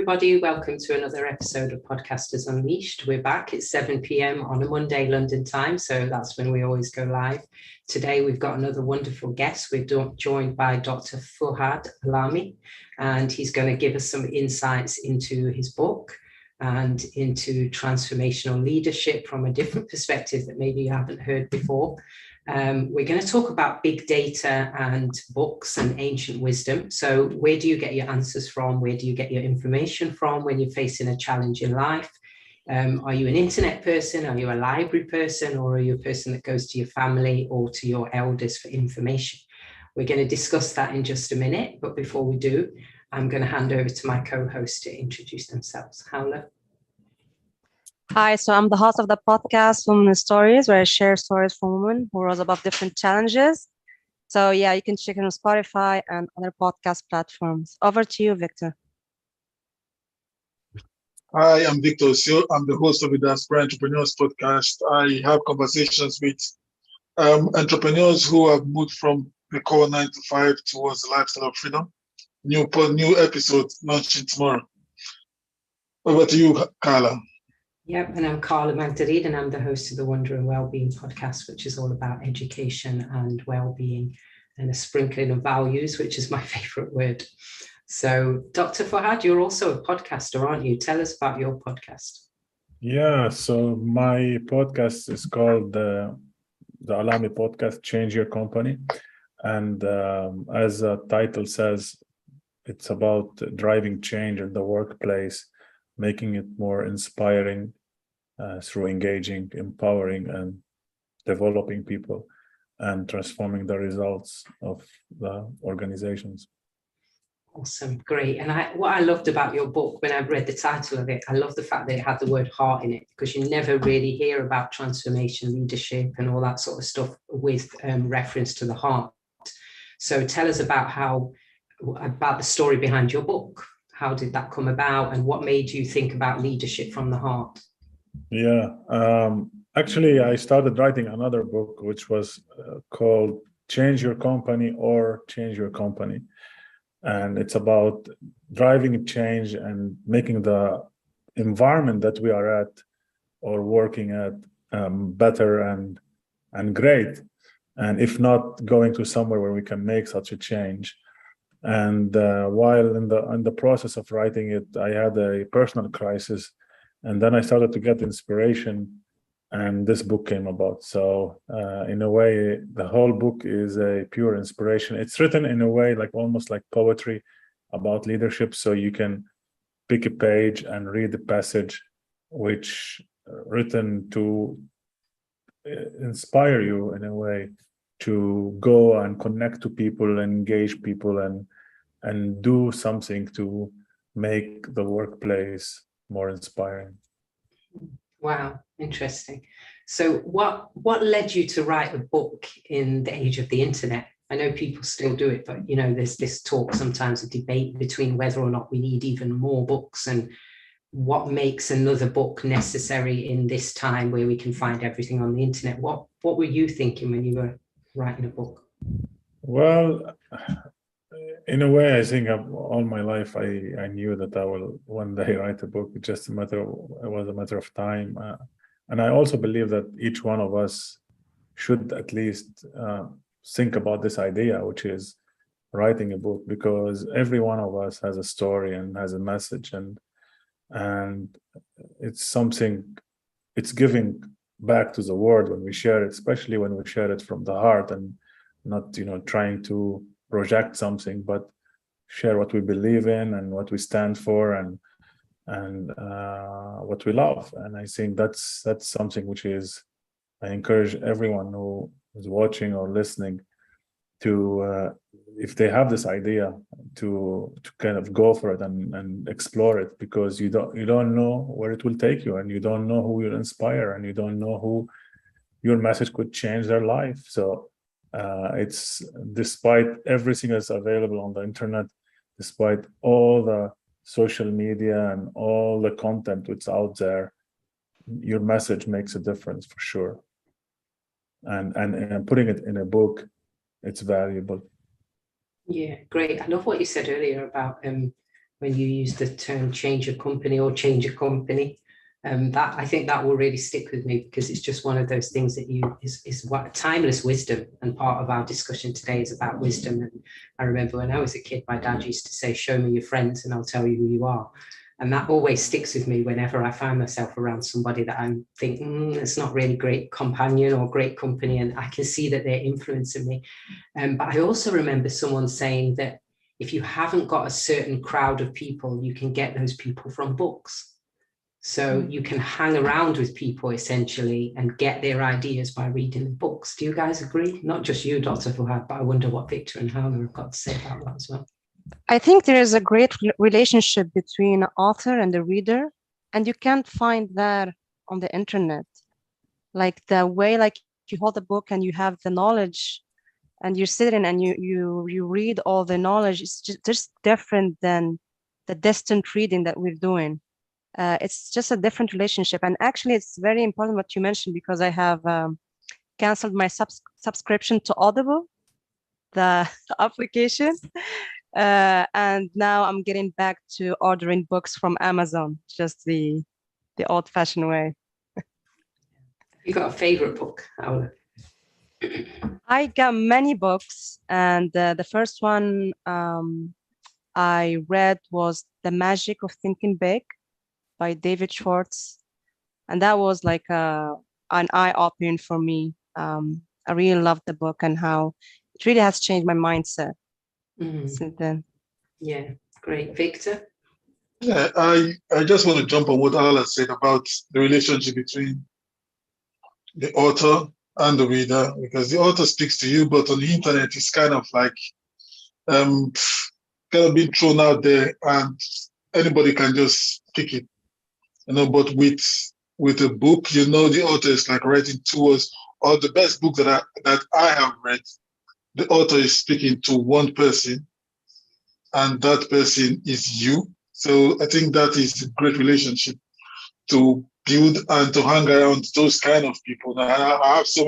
everybody. Welcome to another episode of Podcasters Unleashed. We're back. It's 7 p.m. on a Monday, London time, so that's when we always go live. Today, we've got another wonderful guest. We're joined by Dr. Fouad Alami, and he's going to give us some insights into his book and into transformational leadership from a different perspective that maybe you haven't heard before. We're going to talk about big data and books and ancient wisdom. So where do you get your answers from? Where do you get your information from when you're facing a challenge in life? Are you an internet person? Are you a library person? Or are you a person that goes to your family or to your elders for information? We're going to discuss that in just a minute. But before we do, I'm going to hand over to my co-host to introduce themselves. Howla. Hi, so I'm the host of the podcast Women Stories, where I share stories from women who rose above different challenges. So yeah, you can check it on Spotify and other podcast platforms. Over to you, Victor. Hi, I'm Victor Osio. I'm the host of the Diaspora Entrepreneurs Podcast. I have conversations with entrepreneurs who have moved from the core 9 to 5 towards the lifestyle of freedom. New episode launching tomorrow. Over to you, Carla. Yep, and I'm Carla Magdalene, and I'm the host of the Wonder and Wellbeing podcast, which is all about education and well-being and a sprinkling of values, which is my favorite word. So, Dr. Fouad, you're also a podcaster, aren't you? Tell us about your podcast. Yeah, so my podcast is called the Alami Podcast, Change Your Company. And as the title says, it's about driving change in the workplace, making it more inspiring through engaging, empowering, and developing people and transforming the results of the organizations. Awesome, great. And what I loved about your book, when I read the title of it, I love the fact that it had the word heart in it, because you never really hear about transformation, leadership, and all that sort of stuff with reference to the heart. So tell us about the story behind your book. How did that come about, and what made you think about leadership from the heart? Yeah, actually, I started writing another book, which was called Change Your Company or Change Your Company. And it's about driving change and making the environment that we are at or working at better and great. And if not, going to somewhere where we can make such a change. And while in the process of writing it, I had a personal crisis, and then I started to get inspiration, and this book came about. So in a way, the whole book is a pure inspiration. It's written in a way like almost like poetry about leadership. So you can pick a page and read the passage, which written to inspire you in a way to go and connect to people, engage people, and do something to make the workplace more inspiring. Wow, interesting. So what led you to write a book in the age of the internet? I know people still do it, but there's this talk sometimes, a debate between whether or not we need even more books, and what makes another book necessary in this time where we can find everything on the internet. What were you thinking when you were writing a book? Well, in a way, I think all my life I knew that I will one day write a book. It was a matter of time, and I also believe that each one of us should at least think about this idea, which is writing a book, because every one of us has a story and has a message, and it's something. It's giving back to the world when we share it, especially when we share it from the heart and not trying to project something, but share what we believe in and what we stand for and what we love. And I think that's something which is, I encourage everyone who is watching or listening to, if they have this idea, to kind of go for it and explore it, because you don't know where it will take you, and you don't know who you'll inspire, and you don't know who your message could change their life. So it's, despite everything that's available on the internet, despite all the social media and all the content that's out there, your message makes a difference for sure. And putting it in a book, it's valuable. Yeah, great. I love what you said earlier about when when you use the term change your company or change your company. That I think that will really stick with me, because it's just one of those things that is what timeless wisdom, and part of our discussion today is about wisdom. And I remember when I was a kid, my dad used to say, "Show me your friends and I'll tell you who you are." And that always sticks with me whenever I find myself around somebody that I'm thinking it's not really great companion or great company, and I can see that they're influencing me. But I also remember someone saying that if you haven't got a certain crowd of people, you can get those people from books. So you can hang around with people essentially and get their ideas by reading the books. Do you guys agree? Not just you, Dr. Fouad, but I wonder what Victor and Hannah have got to say about that as well. I think there is a great relationship between the author and the reader, and you can't find that on the internet. Like the way, like you hold a book and you have the knowledge, and you're sitting and you read all the knowledge. It's just different than the distant reading that we're doing. It's just a different relationship. And actually, it's very important what you mentioned, because I have canceled my subscription to Audible, the application. And now I'm getting back to ordering books from Amazon, just the old-fashioned way. You got a favorite book, Aula? I got many books, and the first one I read was The Magic of Thinking Big by David Schwartz. And that was like an eye-opening for me. I really loved the book and how it really has changed my mindset since then. Yeah, great. Victor? Yeah, I just want to jump on what Ala said about the relationship between the author and the reader, because the author speaks to you, but on the internet, it's kind of like kind of being thrown out there and anybody can just pick it. But with a book, the author is like writing to us, or the best book that I have read, the author is speaking to one person, and that person is you. So I think that is a great relationship to build and to hang around those kind of people. Now, I have so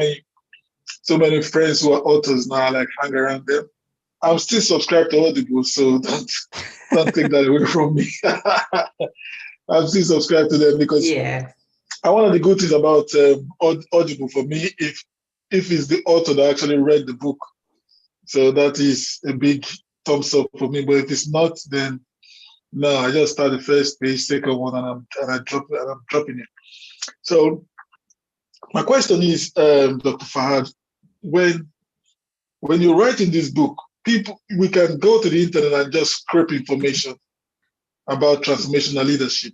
many friends who are authors now, I like hang around them. I'm still subscribed to Audible, so don't take that away from me. I'm still subscribed to them because one of the good things about Audible for me, if it's the author that actually read the book, so that is a big thumbs up for me. But if it's not, then no, I just start the first page, second one, and I'm dropping it. So my question is, Dr. Fouad, when you're writing this book, we can go to the internet and just scrape information about transformational leadership.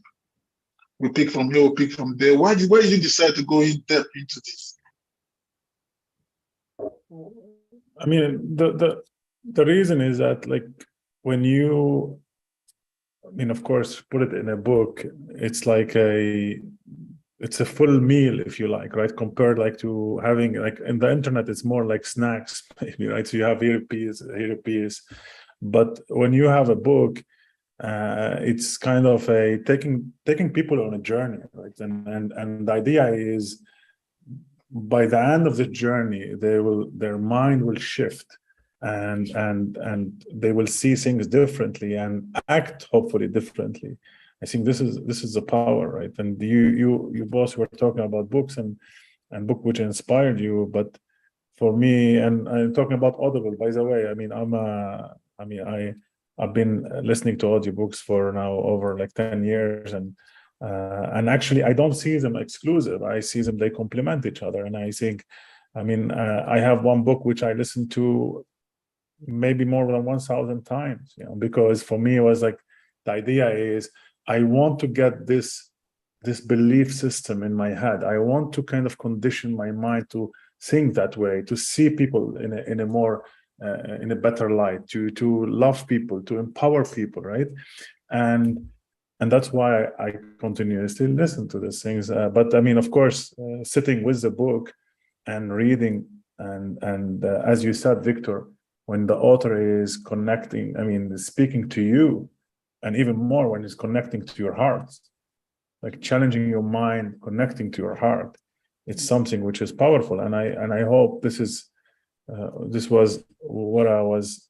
We pick from here, we pick from there. Why did you decide to go in depth into this? I mean, the reason is that, like, when you, of course, put it in a book, it's like it's a full meal, if you like, right? Compared like to having, like, in the internet, it's more like snacks, maybe, right? So you have here a piece. But when you have a book, it's kind of taking people on a journey, right? And the idea is, by the end of the journey, their mind will shift, and they will see things differently and act hopefully differently. I think this is the power, right? And you both were talking about books and book which inspired you, but for me, and I'm talking about Audible, by the way. I mean, I've been listening to audiobooks for now over like 10 years, and actually I don't see them exclusive. I see them, they complement each other. And I think, I have one book which I listened to maybe more than 1,000 times, because for me it was like, the idea is, I want to get this belief system in my head. I want to kind of condition my mind to think that way, to see people in a more in a better light, to love people, to empower people, right? And that's why I continuously listen to these things. But of course, sitting with the book and reading, and as you said, Victor, when the author is connecting, speaking to you, and even more when it's connecting to your heart, like challenging your mind, connecting to your heart, it's something which is powerful. And I hope this was what I was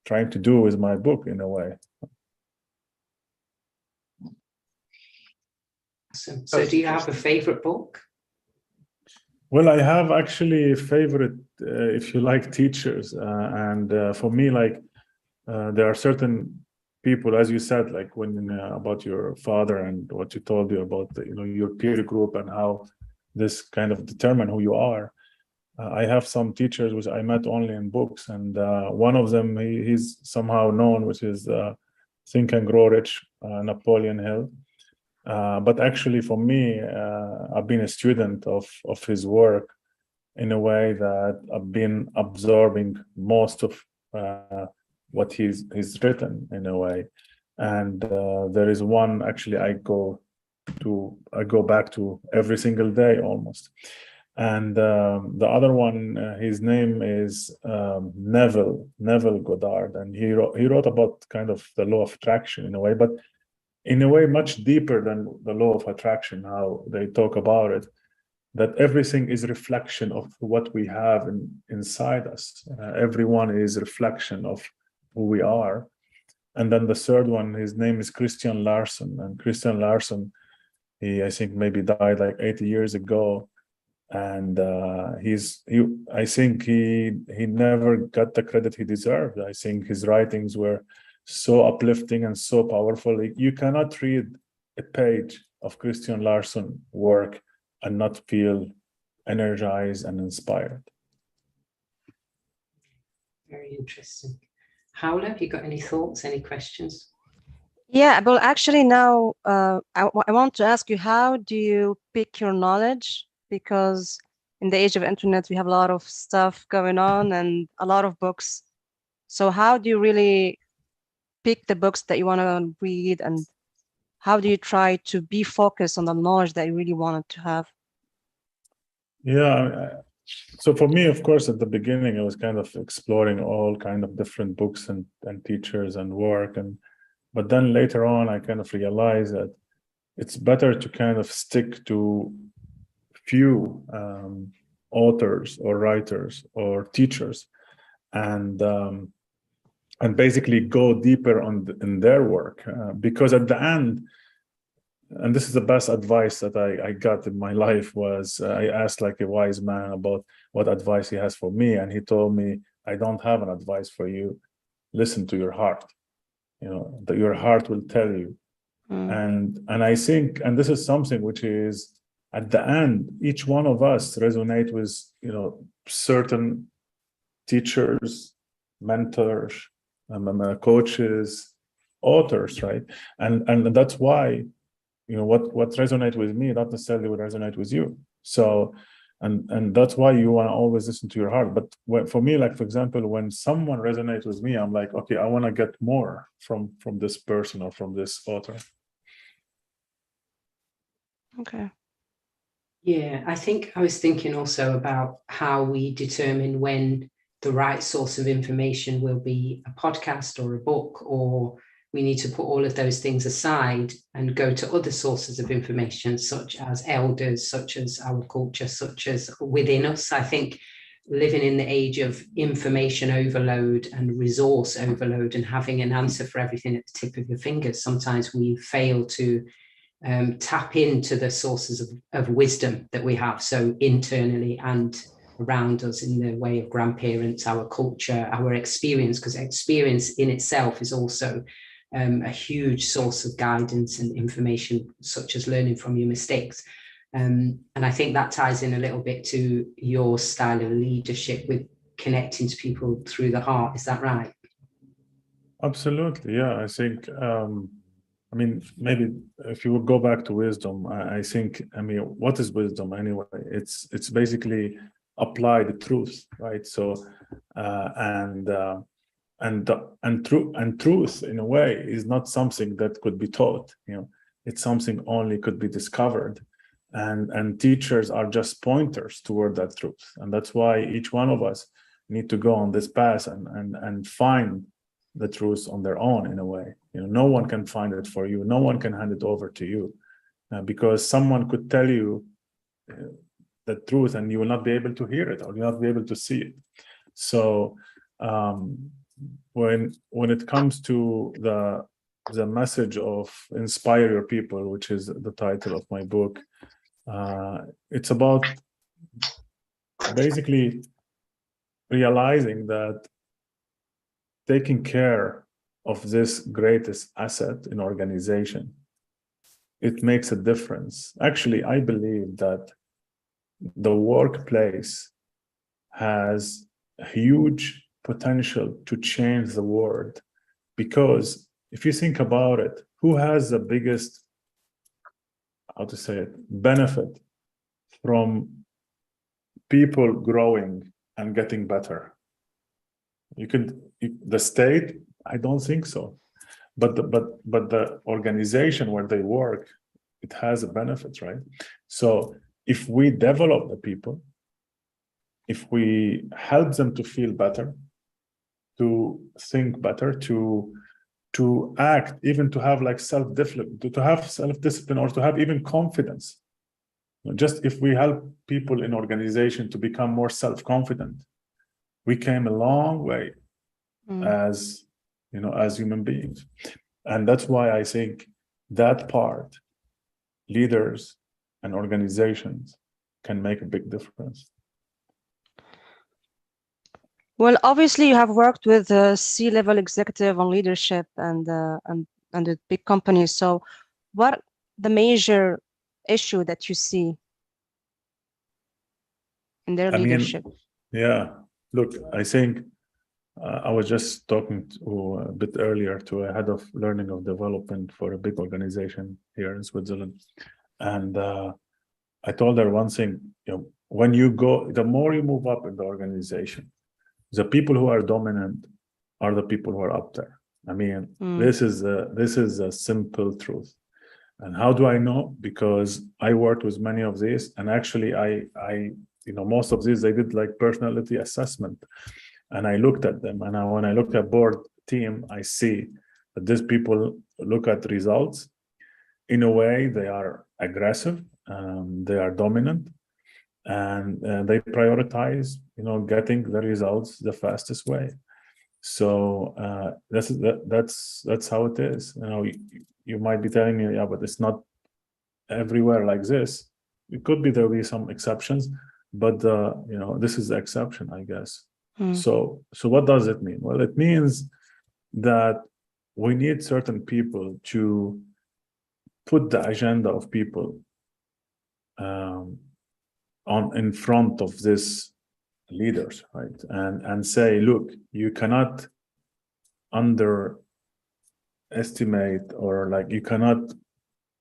trying to do with my book, in a way. Awesome. So do you have a favorite book? Well, I have actually favorite, if you like, teachers. For me, like, there are certain people, as you said, like when about your father and what you told you about, your peer group and how this kind of determine who you are. I have some teachers which I met only in books, and one of them, he's somehow known, which is Think and Grow Rich, Napoleon Hill. But actually, for me, I've been a student of his work in a way that I've been absorbing most of what he's written in a way. And there is one actually I go back to every single day almost. And the other one, his name is Neville Goddard, and he wrote about kind of the law of attraction in a way, but in a way much deeper than the law of attraction, how they talk about it, that everything is reflection of what we have inside us. Everyone is reflection of who we are. And then the third one, his name is Christian Larson, and Christian Larson, I think maybe died like 80 years ago. And I think he never got the credit he deserved. I think his writings were so uplifting and so powerful. You cannot read a page of Christian Larson work and not feel energized and inspired. Very interesting. Howla, have you got any thoughts, any questions? Yeah, well, actually now I want to ask you, how do you pick your knowledge? Because in the age of internet, we have a lot of stuff going on and a lot of books. So how do you really pick the books that you want to read, and how do you try to be focused on the knowledge that you really wanted to have? Yeah, so for me, of course, at the beginning, I was kind of exploring all kind of different books and teachers and work, but then later on, I kind of realized that it's better to kind of stick to few authors or writers or teachers, and basically go deeper in their work, because at the end, and this is the best advice that I got in my life, was I asked like a wise man about what advice he has for me, and he told me, I don't have an advice for you. Listen to your heart. That your heart will tell you. And I think, and this is something which is at the end, each one of us resonate with certain teachers, mentors, coaches, authors, right? And that's why what resonates with me not necessarily would resonate with you. So and that's why you want to always listen to your heart. But for me, like for example, when someone resonates with me, I'm like, okay, I want to get more from this person or from this author. Okay. Yeah, I think I was thinking also about how we determine when the right source of information will be a podcast or a book, or we need to put all of those things aside and go to other sources of information, such as elders, such as our culture, such as within us. I think living in the age of information overload and resource overload and having an answer for everything at the tip of your fingers, sometimes we fail to tap into the sources of wisdom that we have, so internally and around us, in the way of grandparents, our culture, our experience, because experience in itself is also a huge source of guidance and information, such as learning from your mistakes. And I think that ties in a little bit to your style of leadership with connecting to people through the heart. Is that right? Absolutely, yeah. I think maybe if you would go back to wisdom, I think, what is wisdom anyway? It's basically apply the truth, right? So, truth in a way is not something that could be taught. It's something only could be discovered, and teachers are just pointers toward that truth, and that's why each one of us need to go on this path and find the truth on their own in a way. No one can find it for you. No one can hand it over to you, because someone could tell you the truth and you will not be able to hear it, or you'll not be able to see it. So when it comes to the message of Inspire Your People, which is the title of my book. It's about basically realizing that taking care of this greatest asset in organization, it makes a difference. Actually, I believe that the workplace has a huge potential to change the world, because if you think about it, who has the biggest, how to say it, benefit from people growing and getting better? The state, I don't think so. But the organization where they work, it has a benefit, right? So if we develop the people, if we help them to feel better, to think better, to act, even to have like self-discipline, or to have even confidence. Just if we help people in organization to become more self-confident, we came a long way as human beings. And that's why I think that part, leaders and organizations, can make a big difference. Well, obviously, you have worked with a C-level executive on leadership and the big companies. So, what the major issue that you see in their leadership? Look, I think I was just talking a bit earlier to a head of learning of development for a big organization here in Switzerland, and I told her one thing: when you go, the more you move up in the organization, the people who are dominant are the people who are up there. I mean, this is a simple truth. And how do I know? Because I worked with many of these, and actually, I most of these, they did like personality assessment, and I looked at them. And when I look at board team, I see that these people look at results. In a way, they are aggressive, they are dominant, and they prioritize, getting the results the fastest way. So that's how it is. You might be telling me, yeah, but it's not everywhere like this. It could be there'll be some exceptions, but this is the exception, I guess. So what does it mean? Well, it means that we need certain people to put the agenda of people in front of this leaders, right? And say, look, you cannot underestimate, or you cannot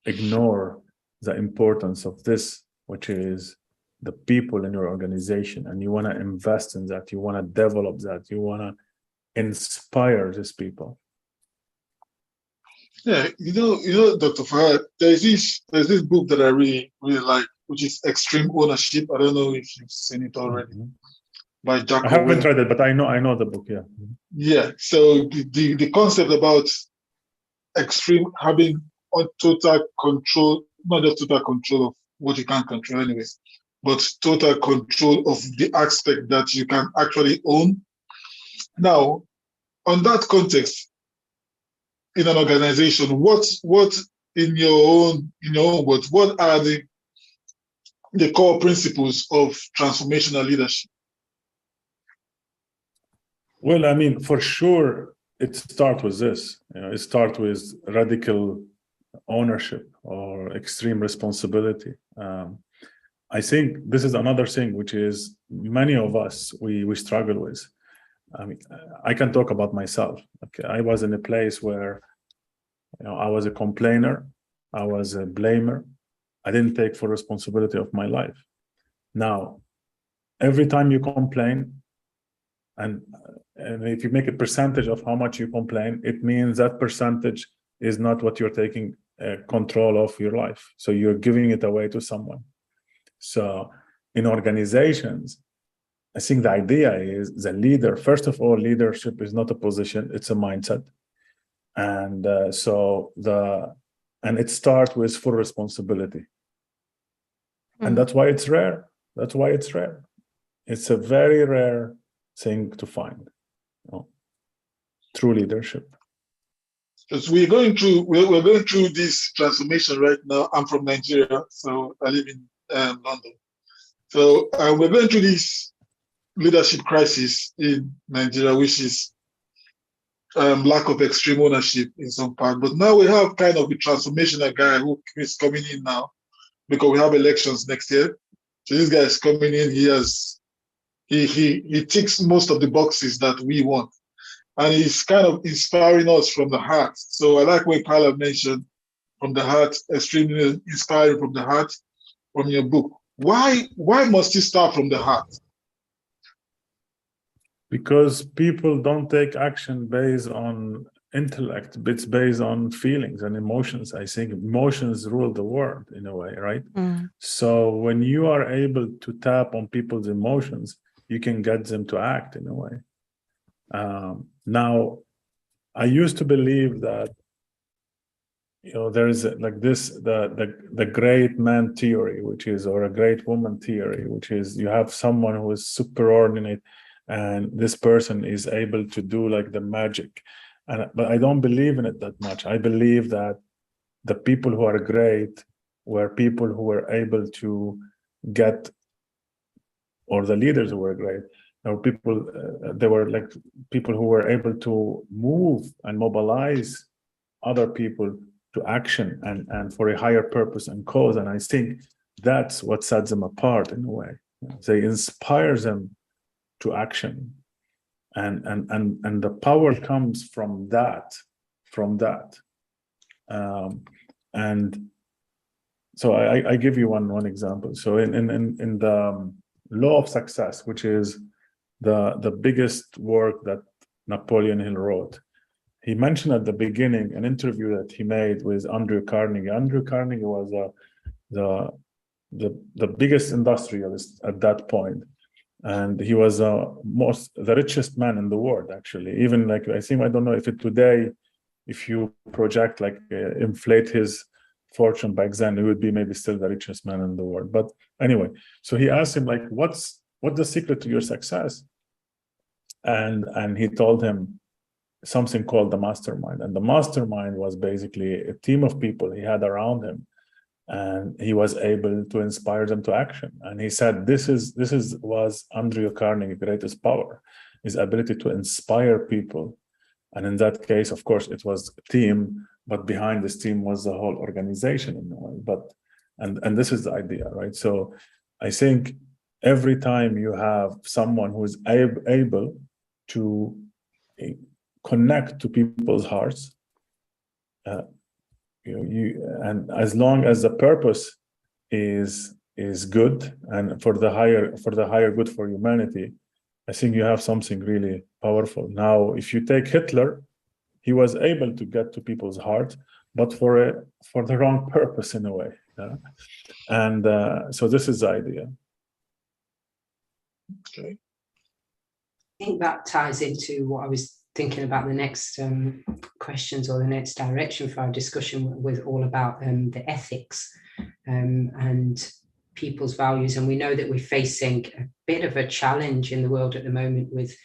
ignore the importance of this, which is the people in your organization, and you want to invest in that, you want to develop that, you want to inspire these people. Yeah, Dr. Fahad, there's this book that I really, really like, which is Extreme Ownership. I don't know if you've seen it already. By Jack. I haven't read it, but I know the book. Yeah. Yeah. So the concept about extreme having total control, not just total control of what you can't control anyways, but total control of the aspect that you can actually own. Now, on that context, in an organization, what in your own words, what are the core principles of transformational leadership? Well, I mean, for sure, it starts with this. It starts with radical ownership or extreme responsibility. I think this is another thing which is many of us we struggle with. I mean, I can talk about myself. Okay, I was in a place where I was a complainer, I was a blamer. I didn't take full responsibility of my life. Now, every time you complain, and if you make a percentage of how much you complain, it means that percentage is not what you're taking control of your life. So you're giving it away to someone. So in organizations, I think the idea is the leader, first of all, leadership is not a position, it's a mindset. And and it starts with full responsibility. And that's why it's rare. That's why it's rare. It's a very rare thing to find, true leadership. Because we're going through this transformation right now. I'm from Nigeria, so I live in London. So we're going through this leadership crisis in Nigeria, which is lack of extreme ownership in some part. But now we have kind of the transformational guy who is coming in now because we have elections next year. So this guy is coming in. He ticks most of the boxes that we want. And he's kind of inspiring us from the heart. So I like what Carla mentioned, from the heart, extremely inspiring from the heart, from your book. Why must you start from the heart? Because people don't take action based on intellect, it's based on feelings and emotions. I think emotions rule the world in a way, right? So when you are able to tap on people's emotions, you can get them to act in a way. Now, I used to believe that, there is the great man theory, which is, or a great woman theory, which is you have someone who is superordinate, and this person is able to do like the magic. But I don't believe in it that much. I believe that the people who are great were people who were able to get, or the leaders who were great, they were like people who were able to move and mobilize other people to action and for a higher purpose and cause. And I think that's what sets them apart in a way. They inspire them to action, and the power comes from that. And so I give you one example. So in the Law of Success, which is the biggest work that Napoleon Hill wrote, he mentioned at the beginning an interview that he made with Andrew Carnegie. Andrew Carnegie was the biggest industrialist at that point, and he was the richest man in the world, actually. Even like, I don't know if it today, if you project inflate his fortune back then, he would be maybe still the richest man in the world. But anyway, so he asked him what's the secret to your success? And he told him something called the mastermind. And the mastermind was basically a team of people he had around him, and he was able to inspire them to action. And he said this was Andrew Carnegie's greatest power, his ability to inspire people. And in that case, of course, it was a team, but behind this team was the whole organization in a way. But and this is the idea, right? So I think every time you have someone who is able to connect to people's hearts, and as long as the purpose is good and for the higher good for humanity, I think you have something really powerful. Now, if you take Hitler, he was able to get to people's hearts, but for the wrong purpose in a way. And so this is the idea. Okay. I think that ties into what I was thinking about the next questions, or the next direction for our discussion, with all about the ethics and people's values. And we know that we're facing a bit of a challenge in the world at the moment with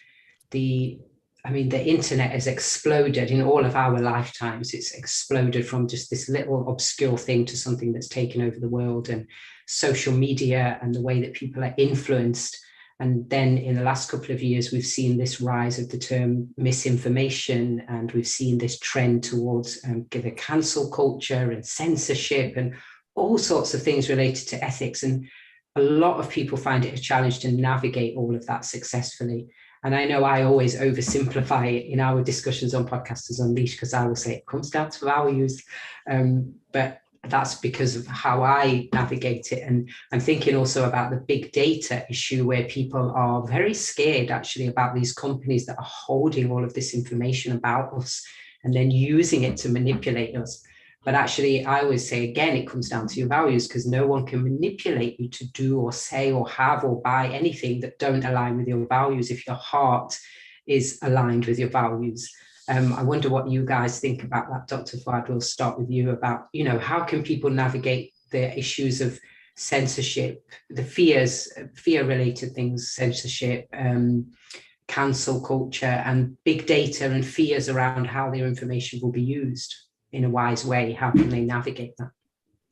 the internet has exploded in all of our lifetimes. It's exploded from just this little obscure thing to something that's taken over the world, and social media and the way that people are influenced. And then in the last couple of years, we've seen this rise of the term misinformation, and we've seen this trend towards the cancel culture and censorship and all sorts of things related to ethics. And a lot of people find it a challenge to navigate all of that successfully. And I know I always oversimplify it in our discussions on Podcasters Unleashed, because I will say it comes down to values. But that's because of how I navigate it. And I'm thinking also about the big data issue, where people are very scared actually about these companies that are holding all of this information about us and then using it to manipulate us. But actually, I always say, again, it comes down to your values, because no one can manipulate you to do or say or have or buy anything that don't align with your values if your heart is aligned with your values. I wonder what you guys think about that. Dr. Fouad, we'll start with you about, how can people navigate the issues of censorship, the fear-related things, censorship, cancel culture and big data and fears around how their information will be used in a wise way? How can they navigate that?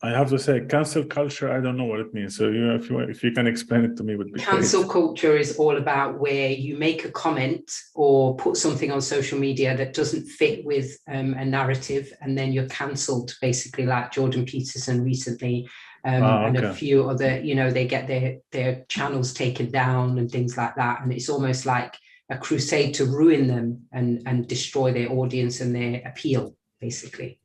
I have to say, cancel culture, I don't know what it means. So if you can explain it to me, would be Cancel great. culture is all about where you make a comment or put something on social media that doesn't fit with a narrative, and then you're cancelled, basically, like Jordan Peterson recently, and a few other, they get their channels taken down and things like that. And it's almost like a crusade to ruin them and destroy their audience and their appeal, basically.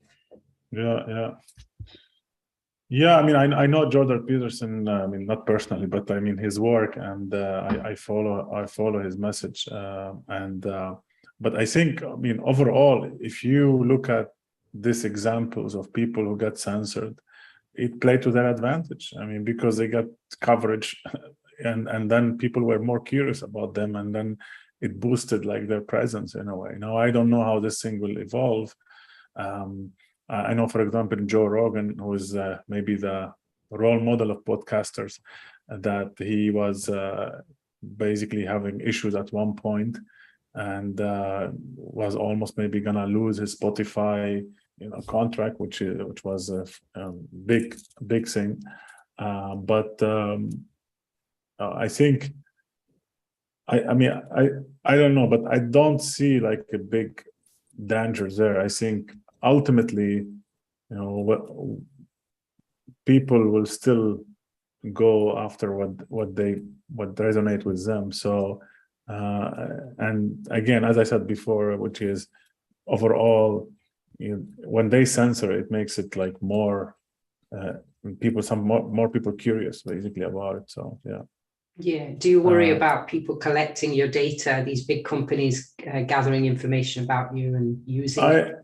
Yeah, I mean, I know Jordan Peterson. I mean, not personally, but I mean his work, and I follow his message. But I think, I mean, overall, if you look at these examples of people who get censored, it played to their advantage. I mean, because they got coverage, and then people were more curious about them, and then it boosted like their presence in a way. Now, I don't know how this thing will evolve. I know, for example, Joe Rogan, who is maybe the role model of podcasters, that he was basically having issues at one point, and was almost maybe gonna lose his Spotify, contract, which was a big thing. But I think, I mean, I don't know, but I don't see like a big danger there. I think ultimately, people will still go after what resonate with them. So, and again, as I said before, which is overall, when they censor it, makes it like more more people curious basically about it. So yeah. Yeah. Do you worry about people collecting your data, these big companies gathering information about you and using it?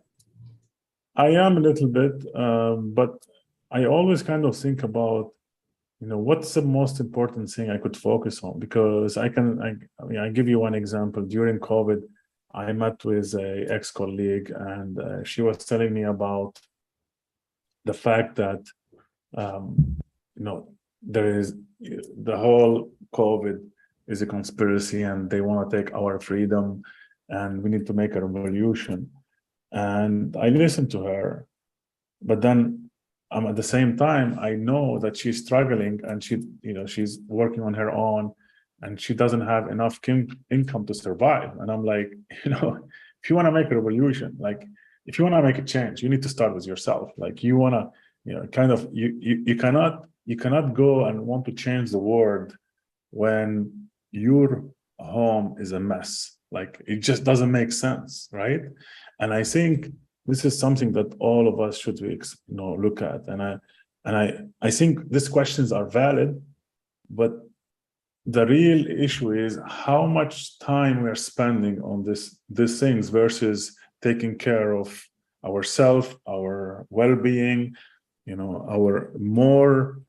I am a little bit, but I always kind of think about, what's the most important thing I could focus on? Because I give you one example. During COVID, I met with a ex-colleague, and she was telling me about the fact that, there is the whole COVID is a conspiracy, and they want to take our freedom, and we need to make a revolution. And I listened to her, but then at the same time, I know that she's struggling, and she's working on her own, and she doesn't have enough income to survive. And I'm like, if you want to make a revolution, like if you want to make a change, you need to start with yourself. Like you want to, you cannot go and want to change the world when your home is a mess. Like it just doesn't make sense, right? And I think this is something that all of us should look at. And I think these questions are valid, but the real issue is how much time we're spending on these things versus taking care of ourselves, our well-being, our more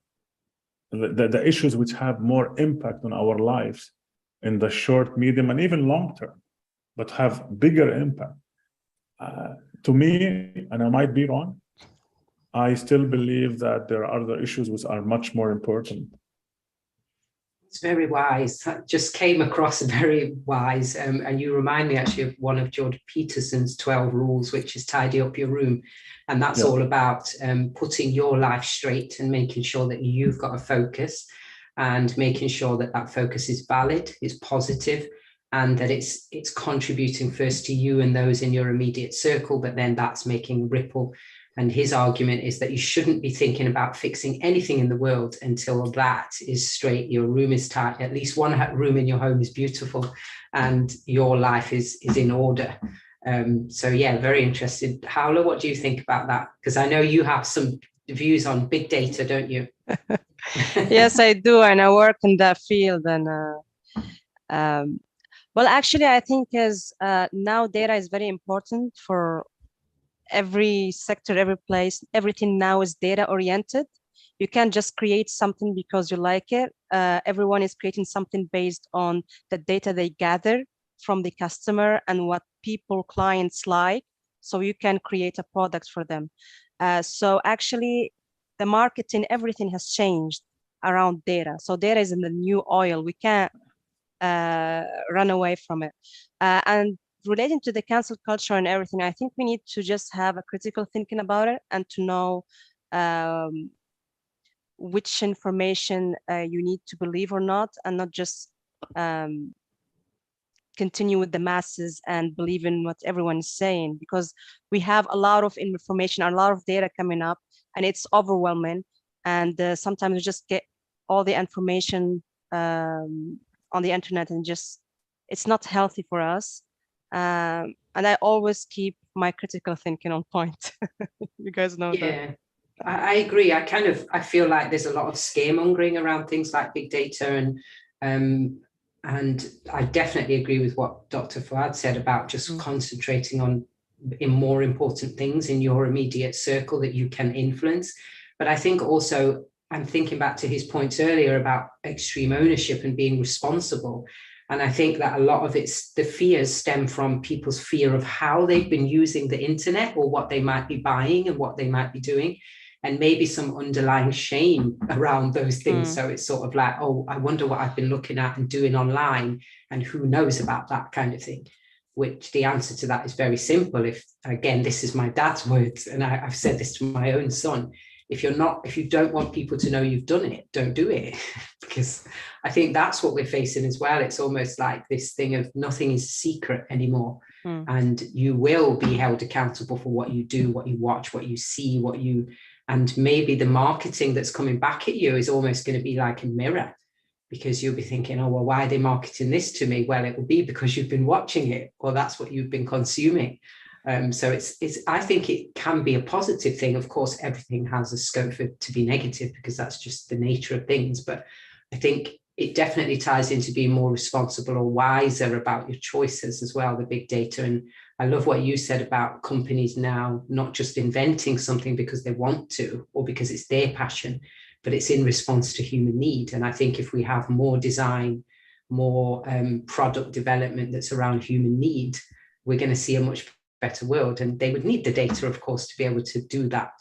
the issues which have more impact on our lives in the short, medium, and even long term, but have bigger impact. To me, and I might be wrong, I still believe that there are other issues which are much more important. It's very wise. That just came across very wise. And you remind me actually of one of Jordan Peterson's 12 rules, which is tidy up your room. And that's all about putting your life straight and making sure that you've got a focus, and making sure that that focus is valid, is positive, and that it's contributing first to you and those in your immediate circle, but then that's making ripple. And his argument is that you shouldn't be thinking about fixing anything in the world until that is straight. Your room is tight. At least one room in your home is beautiful, and your life is in order. So yeah, very interested. Paula, what do you think about that? Because I know you have some views on big data, don't you? Yes, I do, and I work in that field. And well, actually, I think now data is very important for every sector, every place. Everything now is data oriented. You can't just create something because you like it. Everyone is creating something based on the data they gather from the customer and what clients like. So you can create a product for them. So actually, the marketing, everything has changed around data. So data is in the new oil. We can't run away from it. And relating to the cancel culture and everything, I think we need to just have a critical thinking about it and to know which information you need to believe or not, and not just continue with the masses and believe in what everyone is saying, because we have a lot of information, a lot of data coming up, and it's overwhelming. And sometimes we just get all the information on the internet, and just it's not healthy for us. And I always keep my critical thinking on point. You guys know that. Yeah, I agree. I feel like there's a lot of scaremongering around things like big data, and I definitely agree with what Dr. Fouad said about just concentrating on in more important things in your immediate circle that you can influence. But I think also, I'm thinking back to his points earlier about extreme ownership and being responsible. And I think that a lot of the fears stem from people's fear of how they've been using the internet, or what they might be buying and what they might be doing, and maybe some underlying shame around those things. So it's sort of like, oh, I wonder what I've been looking at and doing online, and who knows about that kind of thing. Which the answer to that is very simple. If, again, this is my dad's words, and I've said this to my own son, if you don't want people to know you've done it, don't do it. Because I think that's what we're facing as well. It's almost like this thing of nothing is secret anymore. And you will be held accountable for what you do, what you watch, what you see, and maybe the marketing that's coming back at you is almost going to be like a mirror, because you'll be thinking, oh, well, why are they marketing this to me? Well, it will be because you've been watching it, or that's what you've been consuming. So I think it can be a positive thing. Of course, everything has a scope for it to be negative, because that's just the nature of things. But I think it definitely ties into being more responsible or wiser about your choices as well, the big data. And I love what you said about companies now not just inventing something because they want to or because it's their passion, but it's in response to human need. And I think if we have more design, more product development that's around human need, we're going to see a much better world. And they would need the data, of course, to be able to do that.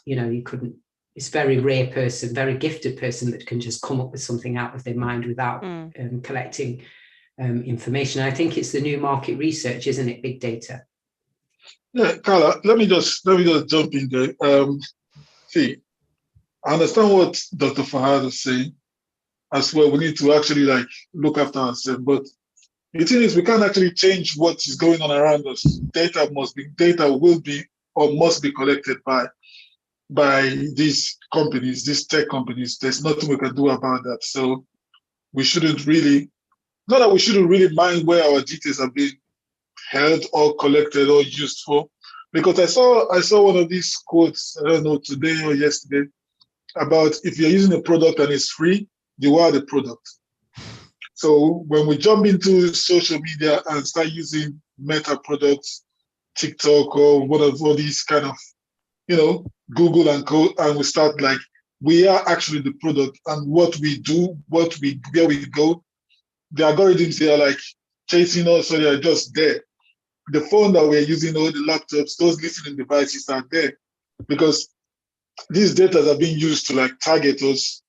It's very rare person, very gifted person that can just come up with something out of their mind without collecting information. I think it's the new market research, isn't it? Big data. Yeah, Carla, let me just jump in there. See, I understand what Dr. Fouad is saying as well. We need to actually look after ourselves, but the thing is, we can't actually change what is going on around us. Data will be or must be collected by these companies, these tech companies. There's nothing we can do about that. So we shouldn't really mind where our details are being held or collected or used for. Because I saw one of these quotes, I don't know, today or yesterday, about if you're using a product and it's free, you are the product. So when we jump into social media and start using Meta products, TikTok or one of all these kind of, Google and co, and we start we are actually the product, and what we do, where we go, the algorithms, they are chasing us, so they are just there. The phone that we're using, all the laptops, those listening devices are there because these data are being used to target us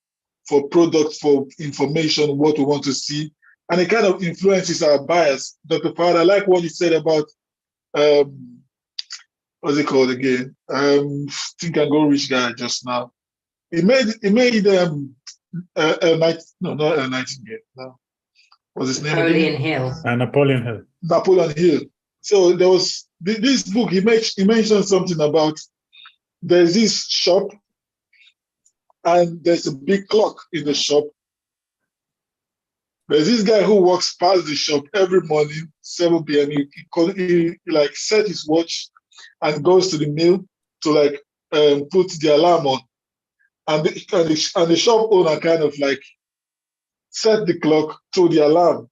for products, for information, what we want to see, and it kind of influences our bias. Dr. Fouad, I like what you said about what's it called again? Think and Go Rich guy just now. He made Nightingale. No. What's his name? Napoleon Hill. Napoleon Hill. Napoleon Hill. So there was this book. He mentioned something about there's this shop, and there's a big clock in the shop. There's this guy who walks past the shop every morning, 7 p.m. He set his watch and goes to the mill to put the alarm on. And the shop owner kind of set the clock to the alarm.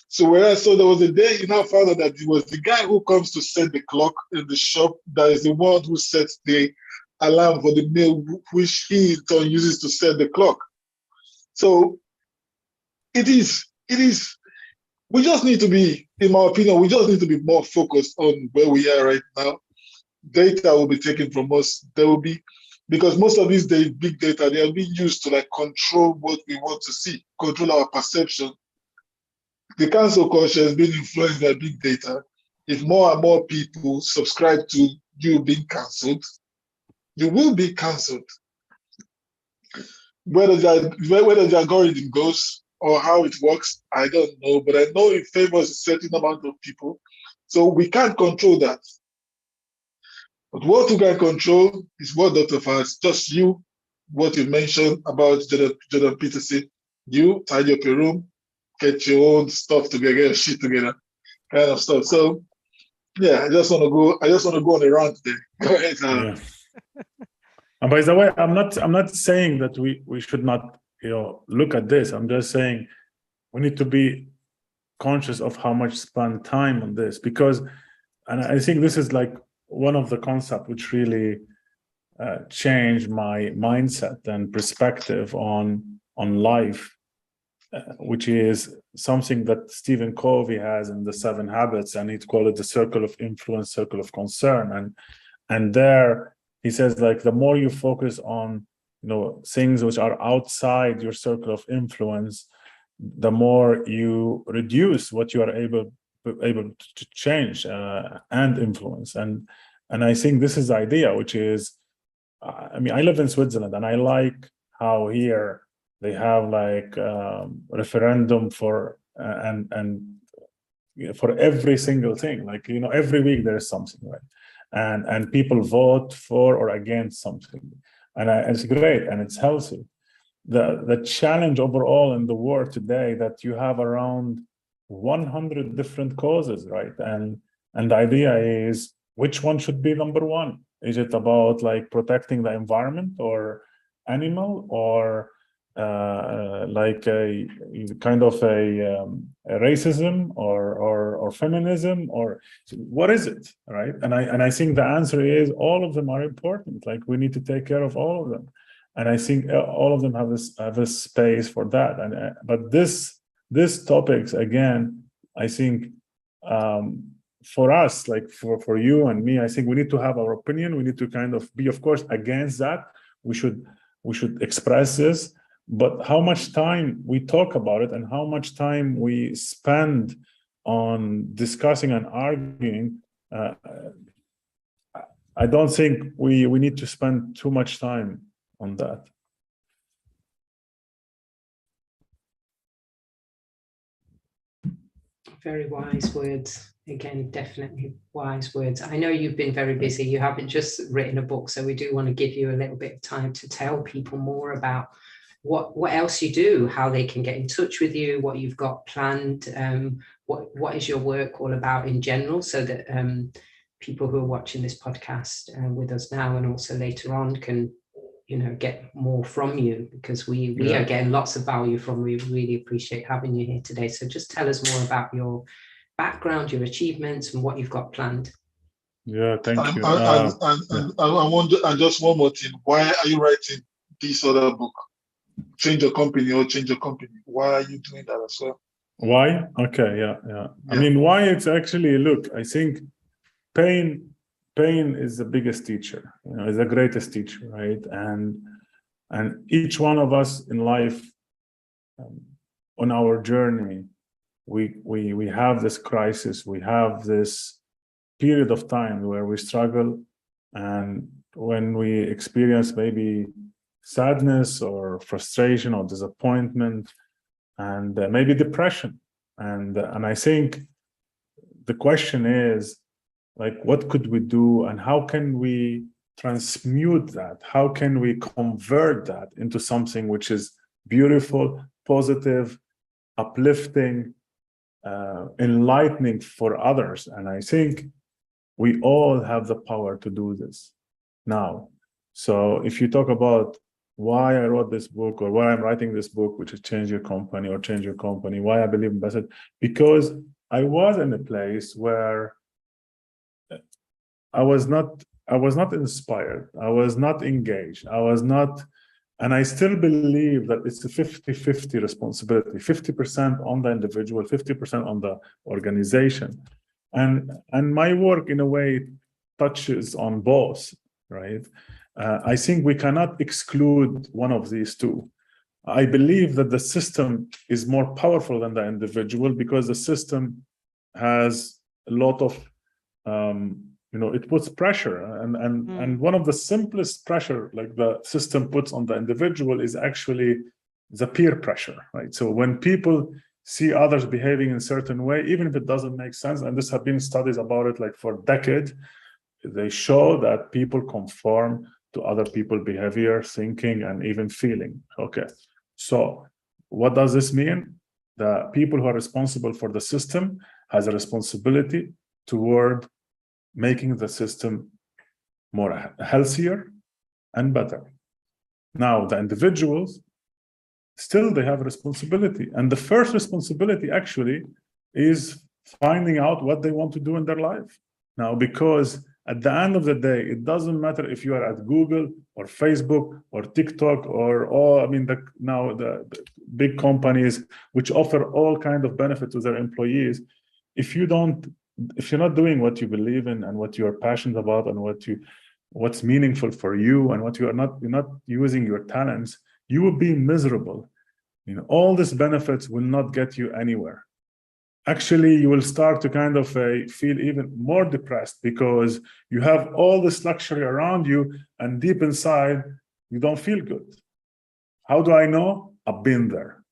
So there was a day he now found out that it was the guy who comes to set the clock in the shop that is the one who sets the alarm for the mill, which he in turn uses to set the clock. So it is, we just need to be, in my opinion, more focused on where we are right now. Data will be taken from us. There will be, because most of these big data, they are being used to control what we want to see, control our perception. the cancel culture is being influenced by big data. If more and more people subscribe to you being cancelled, you will be cancelled. Whether the algorithm goes or how it works, I don't know, but I know it favors a certain amount of people. So we can't control that. But what we can control is what Dr. Faz, just you, what you mentioned about Jordan Peterson, you tidy up your room, get your own stuff together, get your shit together, kind of stuff. So yeah, I just want to go on a rant today. Go ahead. Yeah. And by the way, I'm not saying that we should not, look at this. I'm just saying we need to be conscious of how much spend time on this, because, and I think this is like one of the concepts which really changed my mindset and perspective on life, which is something that Stephen Covey has in the 7 Habits, and he'd call it the circle of influence, circle of concern, and there he says, like, the more you focus on things which are outside your circle of influence, the more you reduce what you are able to change and influence. And I think this is the idea, which is, I live in Switzerland, and I like how here they have like referendum for and for every single thing. Like, every week there is something, right? And people vote for or against something, and it's great and it's healthy. The challenge overall in the world today that you have around 100 different causes, right? And the idea is, which one should be number one? Is it about like protecting the environment or animal, or like a kind of a racism or feminism, or what is it, right? And I think the answer is all of them are important. Like, we need to take care of all of them, and I think all of them have this space for that. And but this topics, again, I think for us, like for you and me, I think we need to have our opinion. We need to kind of be, of course, against that. We should express this. But how much time we talk about it and how much time we spend on discussing and arguing, I don't think we need to spend too much time on that. Very wise words. Again, definitely wise words. I know you've been very busy. You haven't just written a book, so we do want to give you a little bit of time to tell people more about what else you do, how they can get in touch with you, what you've got planned, what is your work all about in general, so that people who are watching this podcast with us now and also later on can get more from you, because we are getting lots of value from you. We really appreciate having you here today. So just tell us more about your background, your achievements, and what you've got planned. Yeah, thank you. And I wonder, and just one more thing, why are you writing this other book? Change your company or change your company. Why are you doing that as well? Why? Okay, yeah. I mean, why? It's actually, look, I think pain is the biggest teacher, is the greatest teacher, right? And each one of us in life, on our journey, we have this crisis, we have this period of time where we struggle, and when we experience maybe sadness or frustration or disappointment, and maybe depression, and I think the question is, like, what could we do, and how can we transmute that? How can we convert that into something which is beautiful, positive, uplifting, enlightening for others? And I think we all have the power to do this now. So if you talk about why I wrote this book, or why I'm writing this book, which is Change Your Company or Change Your Company, why I believe in Bassett, because I was in a place where I was not inspired, I was not engaged, and I still believe that it's a 50-50 responsibility, 50% on the individual, 50% on the organization. And my work, in a way, touches on both, right? I think we cannot exclude one of these two. I believe that the system is more powerful than the individual, because the system has a lot of, it puts pressure, and one of the simplest pressure like the system puts on the individual is actually the peer pressure, right? So when people see others behaving in a certain way, even if it doesn't make sense, and this have been studies about it like for decades, they show that people conform to other people's behavior, thinking, and even feeling. Okay, so what does this mean? The people who are responsible for the system has a responsibility toward making the system more healthier and better. Now, the individuals, still they have a responsibility. And the first responsibility actually is finding out what they want to do in their life. Now, because at the end of the day, it doesn't matter if you are at Google or Facebook or TikTok or the big companies which offer all kinds of benefits to their employees. If you're not doing what you believe in and what you are passionate about and what's meaningful for you, and what you're not using your talents, you will be miserable. All these benefits will not get you anywhere. Actually, you will start to kind of feel even more depressed, because you have all this luxury around you, and deep inside, you don't feel good. How do I know? I've been there,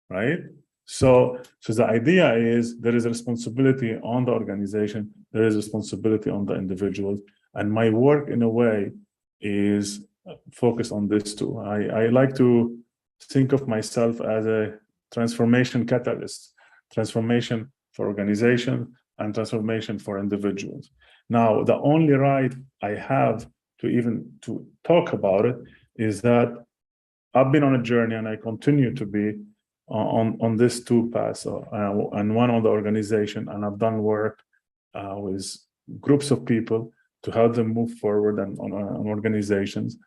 right? So the idea is there is a responsibility on the organization, there is responsibility on the individuals, and my work in a way is focused on this too. I like to think of myself as a transformation catalyst, transformation for organization and transformation for individuals. Now, the only right I have to talk about it is that I've been on a journey, and I continue to be on this two paths, and one on the organization, and I've done work with groups of people to help them move forward and on organizations.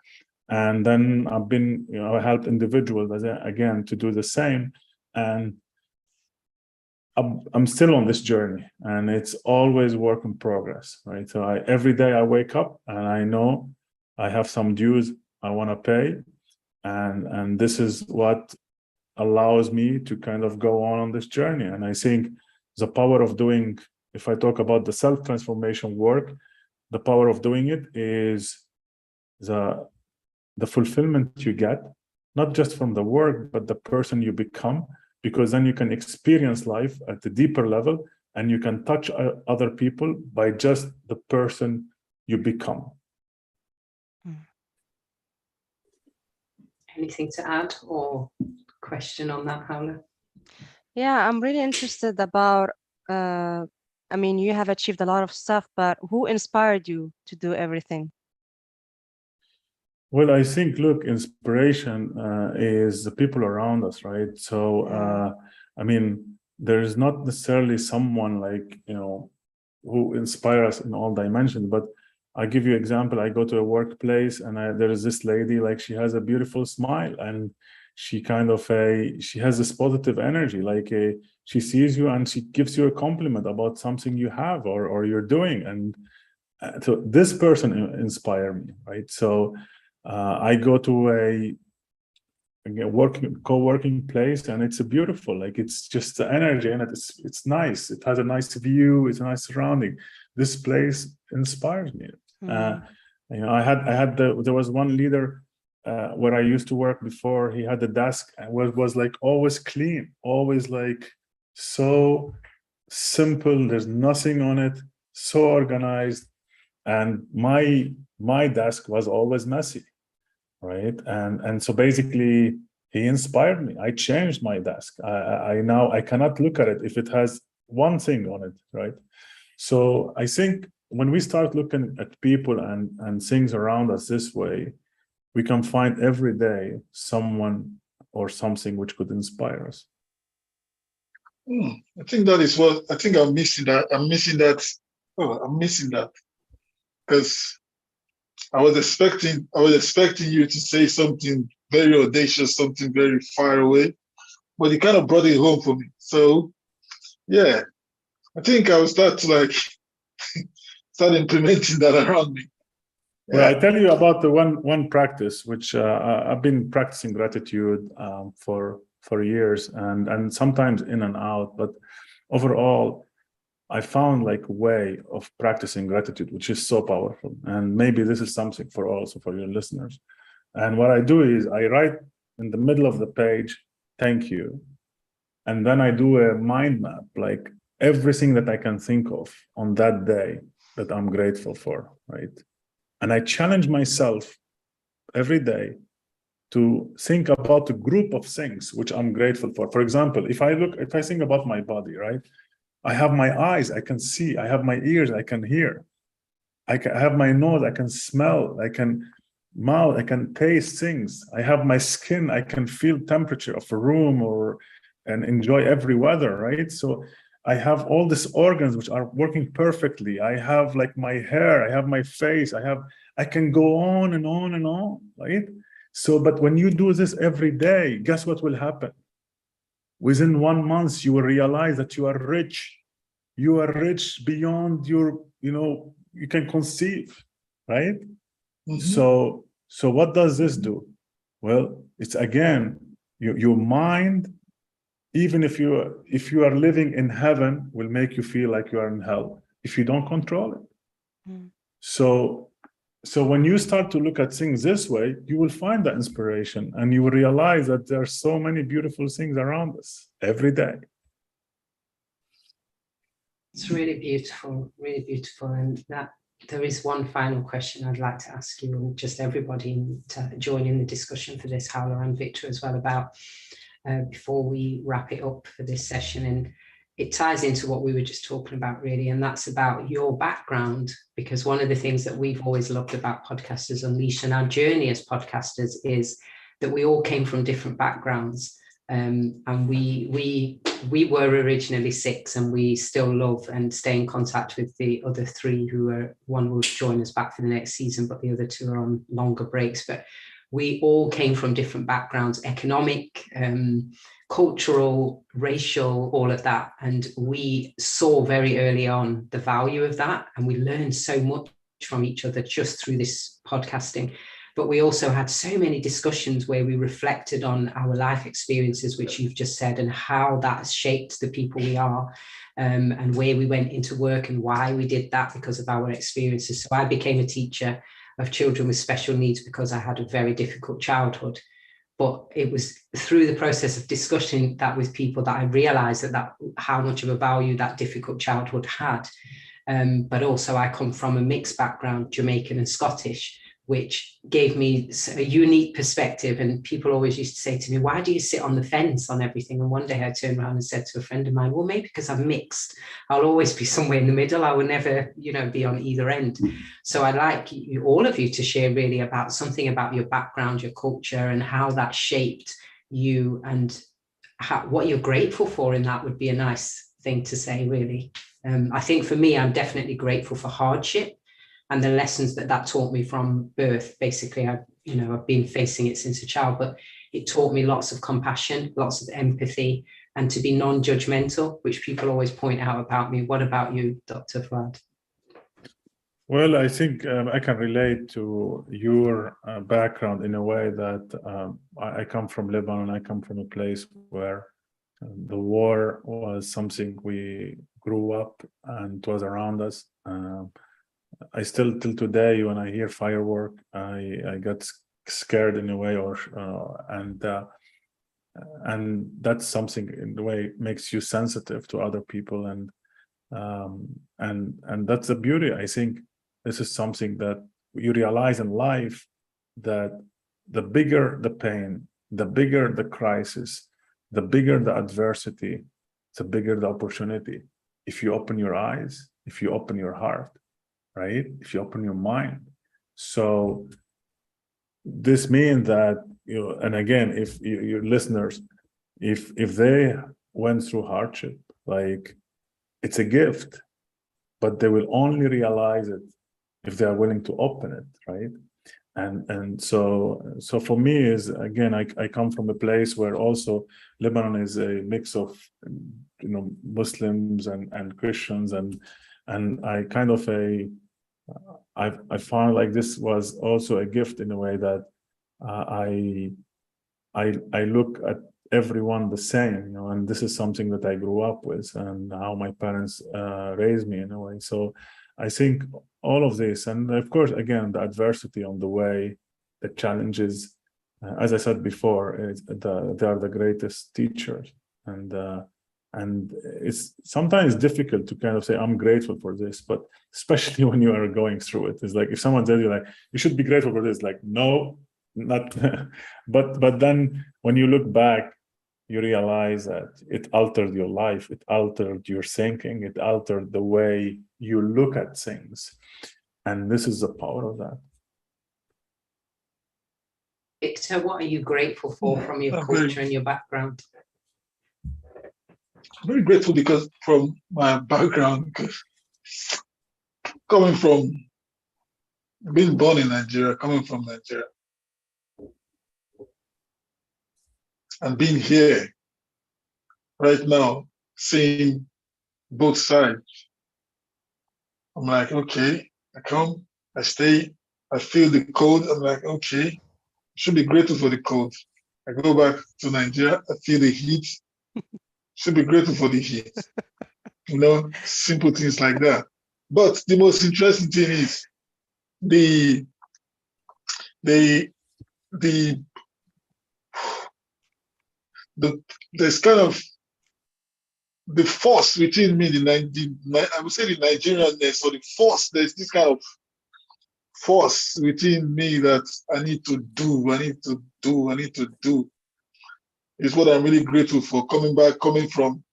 And then I've been, I helped individuals again to do the same. And I'm still on this journey, and it's always work in progress, right? So every day I wake up and I know I have some dues I want to pay. And this is what allows me to kind of go on this journey. And I think the power of doing, if I talk about the self-transformation work, the power of doing it is the fulfillment you get, not just from the work, but the person you become, because then you can experience life at a deeper level, and you can touch other people by just the person you become. Anything to add or question on that, Paula? Yeah, I'm really interested about, you have achieved a lot of stuff, but who inspired you to do everything? Well, I think, look, inspiration is the people around us, right? So, there is not necessarily someone like, who inspires us in all dimensions, but I give you an example. I go to a workplace, and there is this lady, like, she has a beautiful smile, and she kind of she has this positive energy, like she sees you and she gives you a compliment about something you have or you're doing. And so this person inspired me, right? So I go to a co-working place, and it's a beautiful, like, it's just the energy, and it's nice. It has a nice view. It's a nice surrounding. This place inspires me. There was one leader where I used to work before. He had a desk and was like always clean, always like so simple. There's nothing on it, so organized. And my desk was always messy, right? And so basically he inspired me. I changed my desk. I cannot look at it if it has one thing on it, right? So I think when we start looking at people and things around us this way, we can find every day someone or something which could inspire us. I think that is what I think I'm missing. I'm missing that because I was expecting you to say something very audacious, something very far away, but you kind of brought it home for me. So yeah, I think I will start to start implementing that around me. Well, I tell you about the one practice which I've been practicing gratitude for years, and sometimes in and out, but overall, I found like a way of practicing gratitude, which is so powerful. And maybe this is something for also for your listeners. And what I do is I write in the middle of the page, thank you. And then I do a mind map, like everything that I can think of on that day that I'm grateful for, right? And I challenge myself every day to think about a group of things which I'm grateful for. For example, if I think about my body, right? I have my eyes, I can see. I have my ears, I can hear. I have my nose, I can smell. I can mouth, I can taste things. I have my skin, I can feel temperature of a room and enjoy every weather, right? So I have all these organs which are working perfectly. I have like my hair, I have my face, I can go on and on and on, right? So, but when you do this every day, guess what will happen? Within 1 month, you will realize that you are rich. You are rich beyond your, you can conceive, right? Mm-hmm. So what does this do? Well, it's again, your mind, even if you are living in heaven, will make you feel like you are in hell if you don't control it. Mm. So when you start to look at things this way, you will find that inspiration, and you will realize that there are so many beautiful things around us every day. It's really beautiful, and that there is one final question I'd like to ask you, and just everybody to join in the discussion for this, Howler and Victor as well, about before we wrap it up for this session. And it ties into what we were just talking about, really, and that's about your background, because one of the things that we've always loved about Podcasters Unleashed and our journey as podcasters is that we all came from different backgrounds, and we were originally 6, and we still love and stay in contact with the other 3 one will join us back for the next season, but the other 2 are on longer breaks. But we all came from different backgrounds, economic, cultural, racial, all of that. And we saw very early on the value of that. And we learned so much from each other just through this podcasting. But we also had so many discussions where we reflected on our life experiences, which you've just said, and how that has shaped the people we are, and where we went into work and why we did that because of our experiences. So I became a teacher of children with special needs because I had a very difficult childhood. But it was through the process of discussing that with people that I realized that how much of a value that difficult childhood had. But also I come from a mixed background, Jamaican and Scottish, which gave me a unique perspective. And people always used to say to me, why do you sit on the fence on everything? And one day I turned around and said to a friend of mine, well, maybe because I'm mixed. I'll always be somewhere in the middle. I will never, be on either end. So I'd like all of you to share really about something about your background, your culture, and how that shaped you, and what you're grateful for in that would be a nice thing to say, really. I think for me, I'm definitely grateful for hardship and the lessons that taught me from birth. Basically, I've been facing it since a child, but it taught me lots of compassion, lots of empathy, and to be non-judgmental, which people always point out about me. What about you, Dr. Fouad? Well, I think I can relate to your background in a way that I come from Lebanon. I come from a place where the war was something we grew up and it was around us. I still, till today, when I hear firework, I get scared in a way, and that's something in the way makes you sensitive to other people, and that's the beauty. I think this is something that you realize in life, that the bigger the pain, the bigger the crisis, the bigger the adversity, the bigger the opportunity. If you open your eyes, if you open your heart, right? If you open your mind. So this means that, and again, if your listeners, if they went through hardship, like, it's a gift, but they will only realize it if they are willing to open it, right? And so for me is, again, I come from a place where also Lebanon is a mix of Muslims and Christians, and I kind of I found like this was also a gift in a way that I look at everyone the same, you know, and this is something that I grew up with and how my parents raised me in a way. So I think all of this, and of course, again, the adversity on the way, the challenges, as I said before, they are the greatest teachers. And it's sometimes difficult to kind of say, I'm grateful for this, but especially when you are going through it, it's like, if someone tells you like, you should be grateful for this, like, no, not, but then when you look back, you realize that it altered your life, it altered your thinking, it altered the way you look at things. And this is the power of that. Victor, what are you grateful for from your culture and your background? I'm very grateful because from my background, because coming from being born in Nigeria, coming from Nigeria, and being here right now, seeing both sides, I'm like, okay, I come, I stay, I feel the cold. I'm like, okay, should be grateful for the cold. I go back to Nigeria, I feel the heat, should be grateful for the heat. You know, simple things like that. But the most interesting thing is there's kind of the force within me, I would say the Nigerianness or the force, there's this kind of force within me that I need to do, is what I'm really grateful for, coming from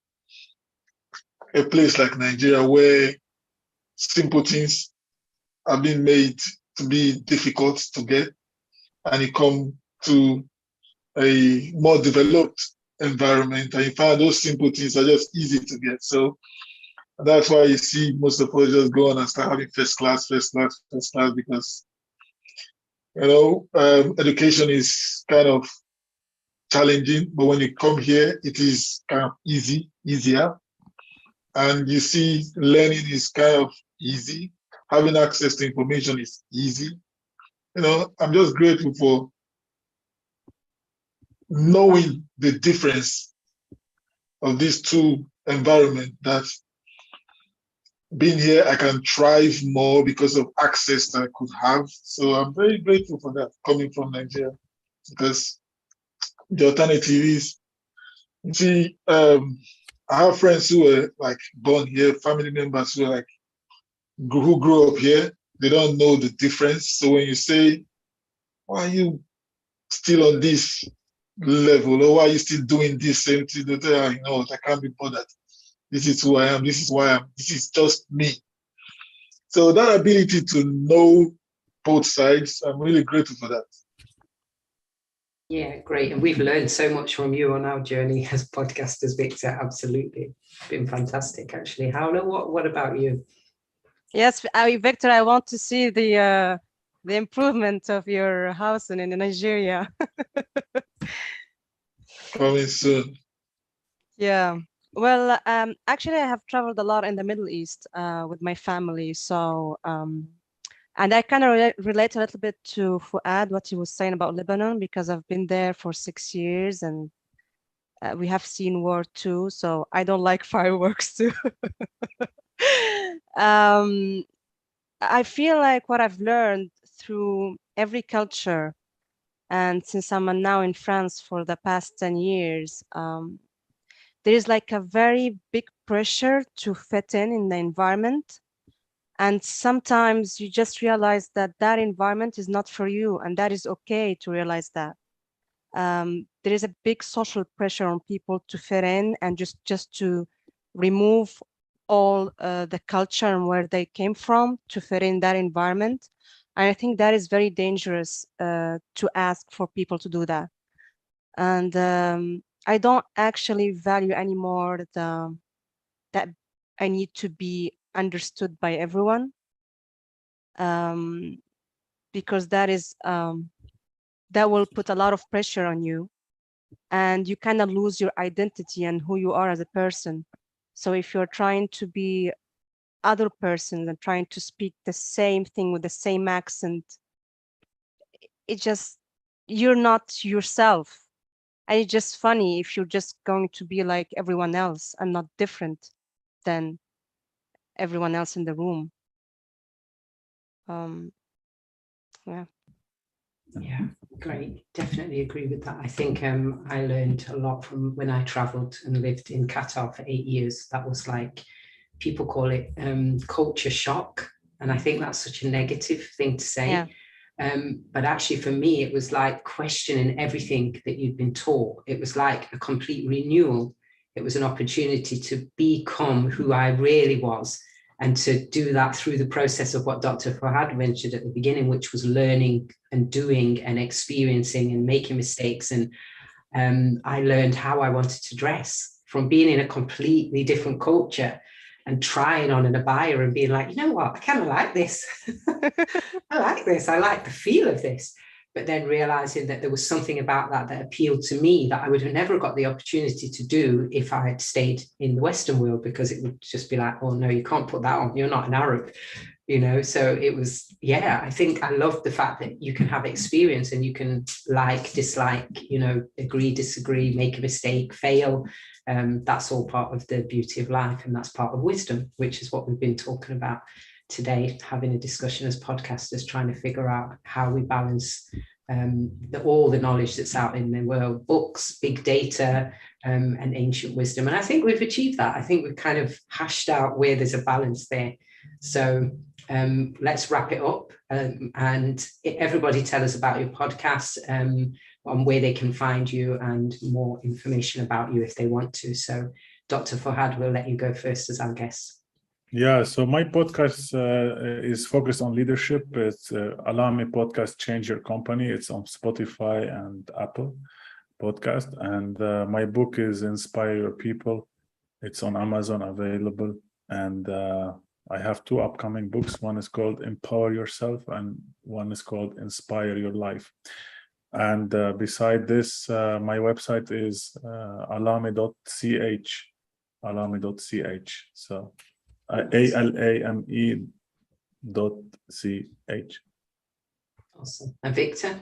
a place like Nigeria where simple things have been made to be difficult to get, and you come to a more developed environment and you find those simple things are just easy to get. So that's why you see most of us just go on and start having first class, because, you know, education is kind of challenging, but when you come here, it is kind of easier. And you see learning is kind of easy. Having access to information is easy. You know, I'm just grateful for knowing the difference of these two environments, that being here, I can thrive more because of access that I could have. So I'm very grateful for that, coming from Nigeria, because the alternative is, you see, I have friends who were like born here, family members who are like, who grew up here, they don't know the difference. So when you say, why are you still on this level, or why are you still doing this same thing, they say, you know, I can't be bothered. This is who I am, this is why I am, this is just me. So that ability to know both sides, I'm really grateful for that. Yeah, great. And we've learned so much from you on our journey as podcasters, Victor. Absolutely. Been fantastic, actually. Howla, what about you? Yes, Victor, I want to see the improvement of your house in Nigeria. Coming soon. Yeah. Well, actually, I have traveled a lot in the Middle East with my family. So, and I kind of relate a little bit to Fuad, what he was saying about Lebanon, because I've been there for 6 years and we have seen war too. So I don't like fireworks too. I feel like what I've learned through every culture, and since I'm now in France for the past 10 years, there is like a very big pressure to fit in the environment. And sometimes you just realize that that environment is not for you, and that is okay to realize that. There is a big social pressure on people to fit in and just to remove all the culture and where they came from to fit in that environment. And I think that is very dangerous to ask for people to do that. And I don't actually value anymore that I need to be understood by everyone, because that is that will put a lot of pressure on you, and you kind of lose your identity and who you are as a person. So if you're trying to be other persons and trying to speak the same thing with the same accent, it just, you're not yourself. And it's just funny if you're just going to be like everyone else and not different than everyone else in the room. Yeah. Yeah, great. Definitely agree with that. I think I learned a lot from when I traveled and lived in Qatar for 8 years. That was like, people call it culture shock. And I think that's such a negative thing to say. Yeah. But actually for me, it was like questioning everything that you'd been taught. It was like a complete renewal. It was an opportunity to become who I really was, and to do that through the process of what Dr. Fouad mentioned at the beginning, which was learning and doing and experiencing and making mistakes. And I learned how I wanted to dress from being in a completely different culture and trying on an abaya and being like, you know what, I kind of like this. I like this. I like the feel of this. But then realizing that there was something about that that appealed to me that I would have never got the opportunity to do if I had stayed in the Western world, because it would just be like, oh no, you can't put that on. You're not an Arab, you know? So it was, yeah, I think I love the fact that you can have experience and you can like, dislike, you know, agree, disagree, make a mistake, fail. That's all part of the beauty of life. And that's part of wisdom, which is what we've been talking about today, having a discussion as podcasters, trying to figure out how we balance all the knowledge that's out in the world, books, big data, and ancient wisdom. And I think we've achieved that. I think we've kind of hashed out where there's a balance there. So let's wrap it up. And everybody tell us about your podcast, on where they can find you and more information about you if they want to. So Dr. Fouad, we'll let you go first as our guest. Yeah, so my podcast is focused on leadership. It's Alame Podcast, Change Your Company. It's on Spotify and Apple Podcast. And my book is Inspire Your People. It's on Amazon available. And I have 2 upcoming books. One is called Empower Yourself and one is called Inspire Your Life. And beside this, my website is alame.ch, alame.ch. So ALAME.ch. Awesome. And Victor?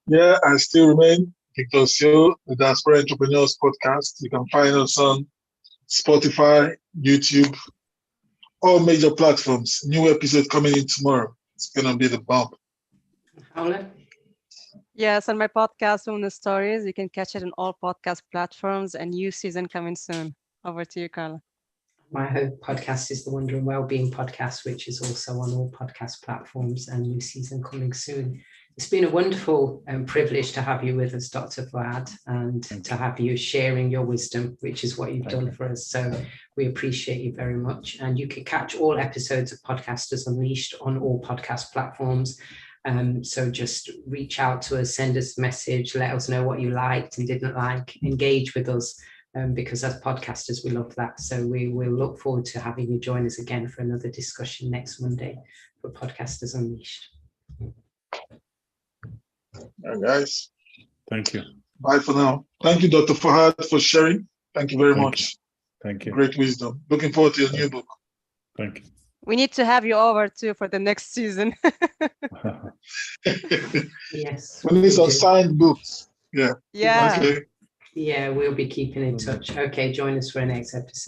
Yeah, I still remain Victor Osio, the Diaspora Entrepreneurs Podcast. You can find us on Spotify, YouTube, all major platforms. New episode coming in tomorrow. It's going to be the bomb. Paula? Yes, and my podcast, Women Stories, you can catch it on all podcast platforms, and new season coming soon. Over to you, Carla. My home podcast is the Wonder and Wellbeing Podcast, which is also on all podcast platforms, and new season coming soon. It's been a wonderful privilege to have you with us, Dr. Fouad, and to have you sharing your wisdom, which is what you've done for us. So we appreciate you very much. And you can catch all episodes of Podcasters Unleashed on all podcast platforms. So just reach out to us, send us a message, let us know what you liked and didn't like, engage with us. Because as podcasters, we love that. So we will look forward to having you join us again for another discussion next Monday for Podcasters Unleashed. All right, guys. Thank you. Bye for now. Thank you, Dr. Fouad, for sharing. Thank you very much. Thank you. Great wisdom. Looking forward to your new book. Thank you. We need to have you over too for the next season. Yes. We need some signed books. Yeah. Yeah. Okay. Yeah, we'll be keeping in touch. Okay, join us for our next episode.